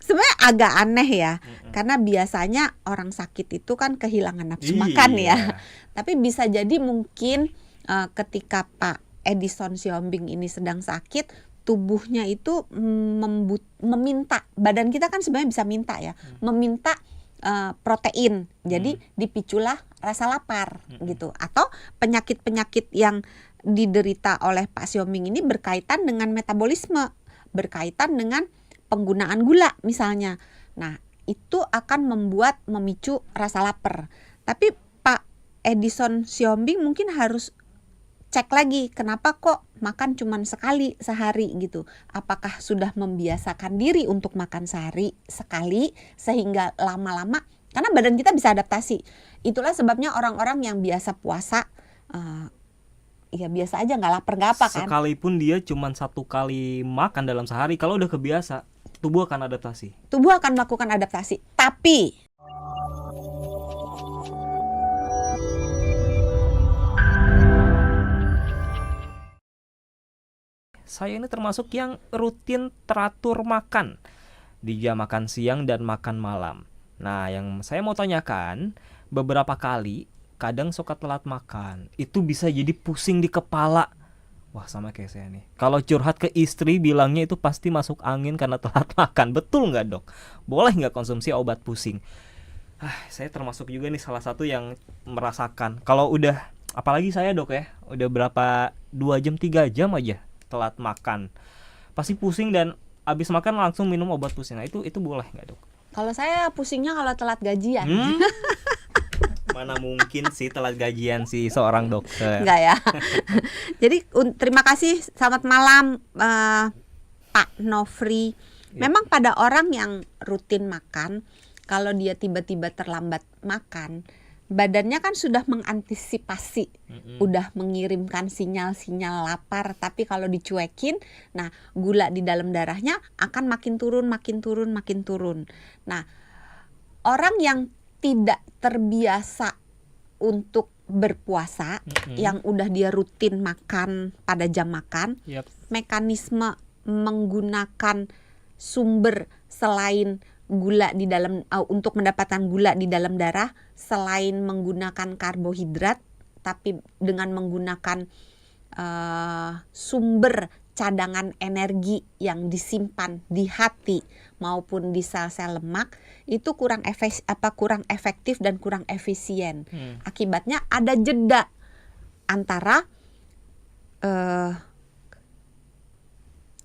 sebenarnya agak aneh ya, karena biasanya orang sakit itu kan kehilangan nafsu makan ya. Tapi bisa jadi mungkin ketika Pak Edison Siombing ini sedang sakit, tubuhnya itu meminta, badan kita kan sebenarnya bisa minta ya, meminta protein. Jadi dipiculah rasa lapar gitu. Atau penyakit-penyakit yang diderita oleh Pak Siombing ini berkaitan dengan metabolisme, berkaitan dengan penggunaan gula misalnya. Nah, itu akan memicu rasa lapar. Tapi Pak Edison Siombing mungkin harus cek lagi, kenapa kok makan cuman sekali sehari gitu. Apakah sudah membiasakan diri untuk makan sehari sekali sehingga lama-lama, karena badan kita bisa adaptasi. Itulah sebabnya orang-orang yang biasa puasa ya biasa aja, nggak lapar nggak apa kan. Sekalipun dia cuman 1 kali makan dalam sehari, kalau udah kebiasa, tubuh akan adaptasi. Tubuh akan melakukan adaptasi. Tapi saya ini termasuk yang rutin teratur makan di jam makan siang dan makan malam. Nah, yang saya mau tanyakan, beberapa kali kadang suka telat makan, itu bisa jadi pusing di kepala. Wah, sama kayak saya nih. Kalau curhat ke istri, bilangnya itu pasti masuk angin karena telat makan. Betul nggak, Dok? Boleh nggak konsumsi obat pusing? Saya termasuk juga nih salah satu yang merasakan. Kalau udah, apalagi saya, Dok ya, udah berapa 2 jam 3 jam aja telat makan, pasti pusing dan abis makan langsung minum obat pusing. Nah, itu boleh nggak, Dok? kalau saya pusingnya kalau telat gajian. Mana mungkin sih telat gajian si seorang dokter. Enggak ya. Jadi terima kasih, selamat malam Pak Nofri. Memang pada orang yang rutin makan, kalau dia tiba-tiba terlambat makan, badannya kan sudah mengantisipasi, udah mengirimkan sinyal-sinyal lapar. Tapi kalau dicuekin, nah gula di dalam darahnya akan makin turun. Nah, orang yang tidak terbiasa untuk berpuasa, yang udah dia rutin makan pada jam makan, mekanisme menggunakan sumber selain gula di dalam untuk mendapatkan gula di dalam darah, selain menggunakan karbohidrat, tapi dengan menggunakan sumber cadangan energi yang disimpan di hati maupun di sel-sel lemak, itu kurang efektif dan kurang efisien. Akibatnya ada jeda antara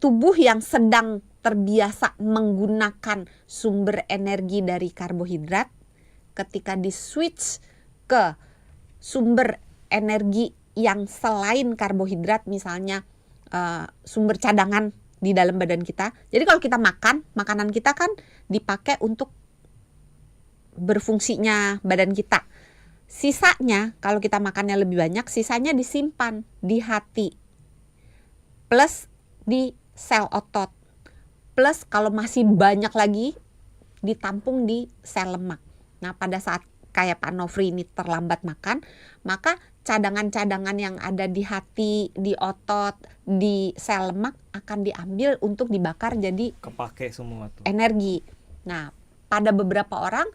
tubuh yang sedang terbiasa menggunakan sumber energi dari karbohidrat, ketika di switch ke sumber energi yang selain karbohidrat, misalnya sumber cadangan di dalam badan kita. Jadi kalau kita makan, makanan kita kan dipakai untuk berfungsinya badan kita. Sisanya, kalau kita makannya lebih banyak, sisanya disimpan di hati, plus di sel otot, plus kalau masih banyak lagi ditampung di sel lemak. Nah, pada saat kayak Pak Nofri ini terlambat makan, maka cadangan-cadangan yang ada di hati, di otot, di sel lemak akan diambil untuk dibakar jadi kepake semua tuh energi. Nah, pada beberapa orang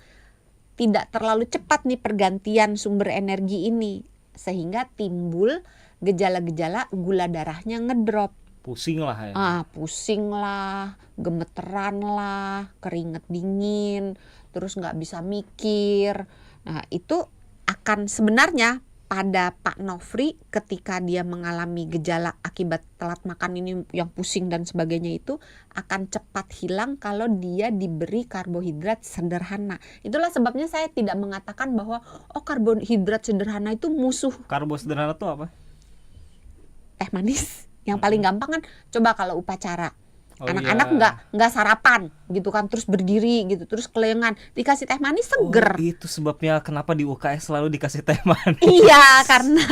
tidak terlalu cepat nih pergantian sumber energi ini, sehingga timbul gejala-gejala gula darahnya ngedrop. Pusing lah ya. Pusing lah, gemeteran lah, keringet dingin, terus nggak bisa mikir. Nah, itu akan sebenarnya pada Pak Nofri ketika dia mengalami gejala akibat telat makan ini yang pusing dan sebagainya, itu akan cepat hilang kalau dia diberi karbohidrat sederhana. Itulah sebabnya saya tidak mengatakan bahwa karbohidrat sederhana itu musuh. Karbo sederhana itu apa? Teh manis. Yang paling gampang kan, coba kalau upacara, anak-anak nggak sarapan gitu kan, terus berdiri gitu, terus kelengan, dikasih teh manis seger. Itu sebabnya kenapa di UKS selalu dikasih teh manis. Iya, karena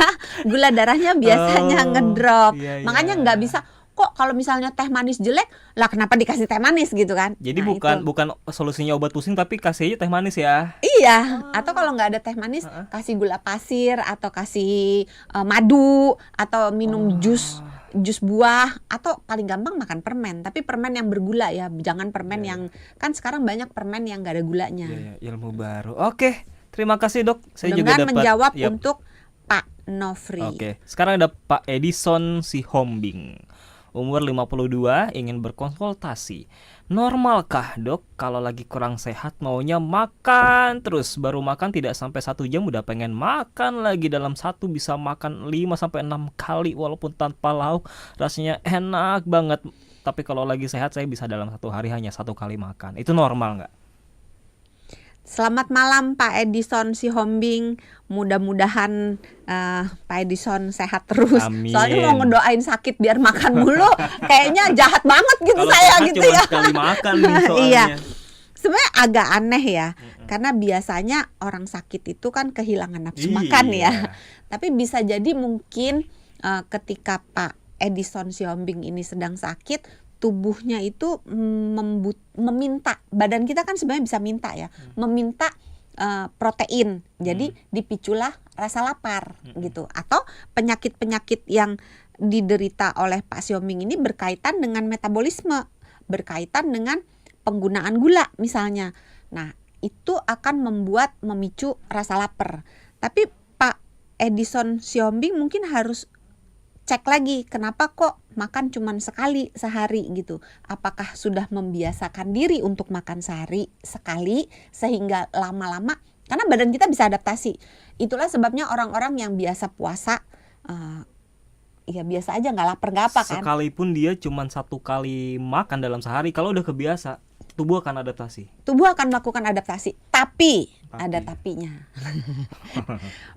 gula darahnya biasanya ngedrop. Makanya nggak bisa, kok kalau misalnya teh manis jelek, lah kenapa dikasih teh manis gitu kan. Jadi bukan solusinya obat pusing, tapi kasih aja teh manis ya. Iya, atau kalau nggak ada teh manis, kasih gula pasir atau kasih madu atau minum jus jus buah, atau paling gampang makan permen, tapi permen yang bergula ya, jangan permen yang kan sekarang banyak permen yang gak ada gulanya. Ilmu baru. Oke, terima kasih dok. Saya juga Mudah-mudahan dapat menjawab Yap. untuk Pak Nofri. Oke, sekarang ada Pak Edison Sihombing. Umur 52, ingin berkonsultasi. Normalkah dok kalau lagi kurang sehat maunya makan terus, baru makan tidak sampai 1 jam udah pengen makan lagi, dalam satu bisa makan 5-6 kali walaupun tanpa lauk, rasanya enak banget. Tapi kalau lagi sehat saya bisa dalam 1 hari hanya 1 kali makan. Itu normal nggak? Selamat malam Pak Edison Sihombing. Mudah-mudahan Pak Edison sehat terus. Amin. Soalnya mau ngedoain sakit biar makan mulu, kayaknya jahat banget gitu Kalau saya sehat gitu cuma ya. sekali makan nih soalnya. Iya. Sebenarnya agak aneh ya, karena biasanya orang sakit itu kan kehilangan nafsu makan ya. Tapi bisa jadi mungkin ketika Pak Edison Sihombing ini sedang sakit, tubuhnya itu meminta, badan kita kan sebenarnya bisa minta ya, meminta protein. Jadi dipiculah rasa lapar gitu. Atau penyakit-penyakit yang diderita oleh Pak Sihombing ini berkaitan dengan metabolisme, berkaitan dengan penggunaan gula misalnya. Nah, itu akan memicu rasa lapar. Tapi Pak Edison Sihombing mungkin harus cek lagi, kenapa kok makan cuman sekali sehari gitu. Apakah sudah membiasakan diri untuk makan sehari sekali sehingga lama-lama, karena badan kita bisa adaptasi. Itulah sebabnya orang-orang yang biasa puasa ya biasa aja, nggak lapar nggak apa kan. Sekalipun dia cuman 1 kali makan dalam sehari, kalau udah kebiasa tubuh akan adaptasi. Tubuh akan melakukan adaptasi, tapi ada tapinya.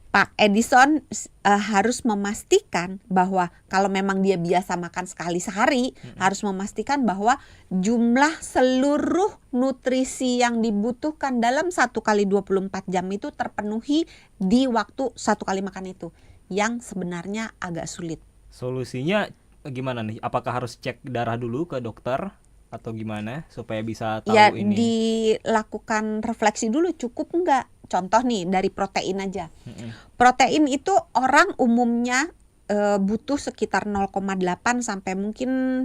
Pak Edison harus memastikan bahwa kalau memang dia biasa makan sekali sehari, harus memastikan bahwa jumlah seluruh nutrisi yang dibutuhkan dalam 1 kali 24 jam itu terpenuhi di waktu 1 kali makan itu, yang sebenarnya agak sulit. Solusinya gimana nih? Apakah harus cek darah dulu ke dokter atau gimana supaya bisa tahu ya, ini? Dilakukan refleksi dulu, cukup enggak? Contoh nih dari protein aja. Protein itu orang umumnya butuh sekitar 0,8 sampai mungkin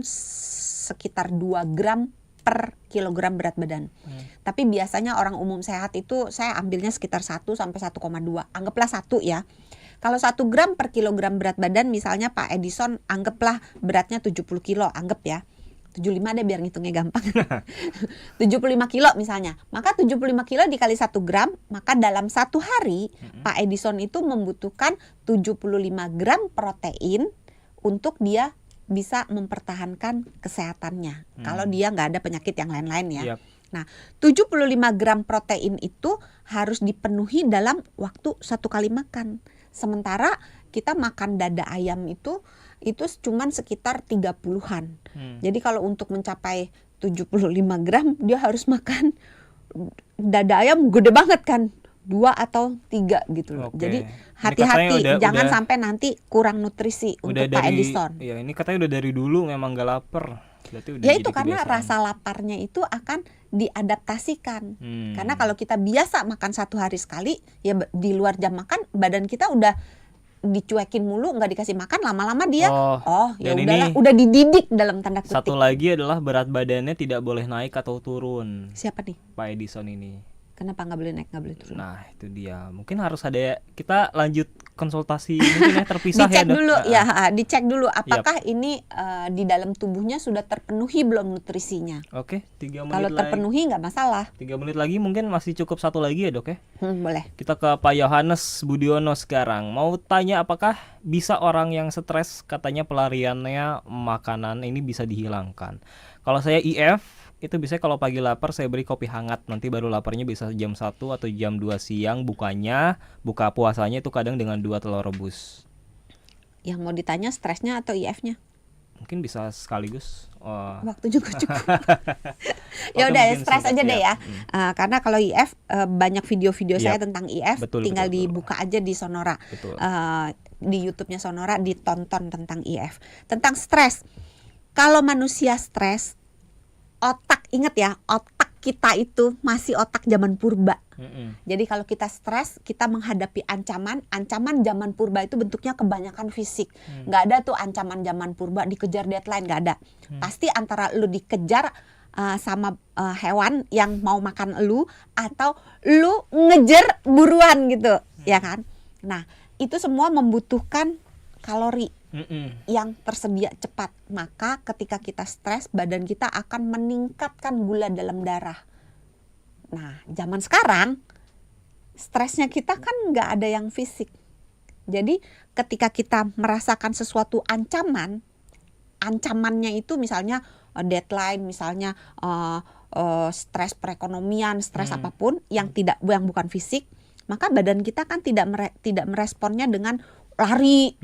sekitar 2 gram per kilogram berat badan. Tapi biasanya orang umum sehat itu saya ambilnya sekitar 1 sampai 1,2. Anggaplah 1 ya. Kalau 1 gram per kilogram berat badan, misalnya Pak Edison anggaplah beratnya 70 kilo, anggap ya. 75 deh biar ngitungnya gampang. 75 kilo misalnya. Maka 75 kilo dikali 1 gram, maka dalam 1 hari Pak Edison itu membutuhkan 75 gram protein untuk dia bisa mempertahankan kesehatannya. Kalau dia nggak ada penyakit yang lain-lain ya. Nah, 75 gram protein itu harus dipenuhi dalam waktu 1 kali makan. Sementara kita makan dada ayam itu cuman sekitar 30-an. Jadi kalau untuk mencapai 75 gram dia harus makan dada ayam gede banget kan, 2 atau 3 gitu loh. Jadi hati-hati jangan sampai nanti kurang nutrisi untuk Pak Edison. Ya ini katanya udah dari dulu memang gak lapar. Ya itu karena rasa laparnya itu akan diadaptasikan. Karena kalau kita biasa makan 1 hari sekali, ya di luar jam makan badan kita udah dicuekin mulu, nggak dikasih makan, lama-lama dia ya udahlah, udah dididik dalam tanda kutip. Satu lagi adalah berat badannya tidak boleh naik atau turun. Siapa nih? Pak Edison ini. Kenapa nggak boleh naik, nggak boleh turun? Nah itu dia, mungkin harus ada, kita lanjut konsultasi mungkin ya, terpisah dicek ya dulu ya, dicek dulu apakah ini di dalam tubuhnya sudah terpenuhi belum nutrisinya. Oke, 3 menit kalau terpenuhi nggak masalah. 3 menit lagi mungkin masih cukup, 1 lagi ya dok ya. Boleh. Kita ke Pak Yohanes Budiono sekarang. Mau tanya apakah bisa orang yang stres, katanya pelariannya makanan ini bisa dihilangkan. Kalau saya IF itu biasanya kalau pagi lapar saya beri kopi hangat, nanti baru laparnya bisa jam 1 atau jam 2 siang. Buka puasanya itu kadang dengan 2 telur rebus. Yang mau ditanya stresnya atau IF-nya? Mungkin bisa sekaligus. Waktu juga cukup. Ya udah stres aja deh ya. Karena kalau IF banyak video-video saya tentang IF, tinggal dibuka aja di Sonora. Di YouTube-nya Sonora ditonton tentang IF. Tentang stres. Kalau manusia stres, otak, ingat ya, otak kita itu masih otak zaman purba. Jadi kalau kita stres, kita menghadapi ancaman zaman purba itu bentuknya kebanyakan fisik. Nggak ada tuh ancaman zaman purba dikejar deadline, nggak ada. Pasti antara lu dikejar sama hewan yang mau makan lu, atau lu ngejar buruan gitu, ya kan? Nah, itu semua membutuhkan kalori yang tersedia cepat. Maka ketika kita stres, badan kita akan meningkatkan gula dalam darah. Nah, zaman sekarang stresnya kita kan nggak ada yang fisik. Jadi ketika kita merasakan sesuatu ancamannya itu misalnya deadline, misalnya stres perekonomian, stres apapun yang bukan fisik, maka badan kita kan tidak meresponnya dengan lari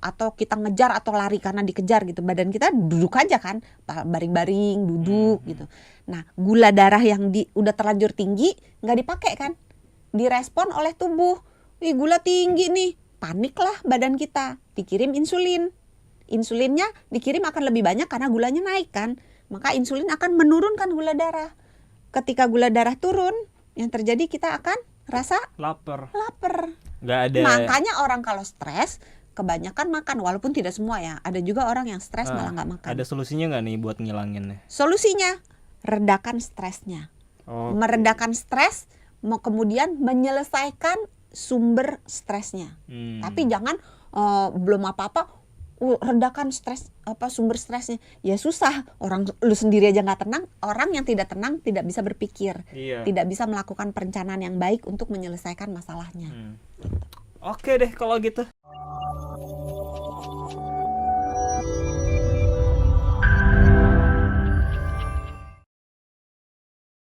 atau kita ngejar atau lari karena dikejar gitu. Badan kita duduk aja kan, baring-baring duduk gitu. Nah, gula darah yang udah terlanjur tinggi nggak dipakai kan, direspon oleh tubuh. Gula tinggi nih, paniklah badan kita, dikirim insulinnya dikirim akan lebih banyak karena gulanya naik kan, maka insulin akan menurunkan gula darah. Ketika gula darah turun, yang terjadi kita akan rasa lapar. Nggak ada. Makanya orang kalau stres kebanyakan makan, walaupun tidak semua ya. Ada juga orang yang stres malah nggak makan. Ada solusinya nggak nih buat ngilanginnya? Solusinya redakan stresnya. Meredakan stres, mau kemudian menyelesaikan sumber stresnya. Tapi jangan belum apa-apa redakan sumber stresnya. Ya susah, orang lu sendiri aja nggak tenang. Orang yang tidak tenang tidak bisa berpikir, tidak bisa melakukan perencanaan yang baik untuk menyelesaikan masalahnya. Oke deh kalau gitu.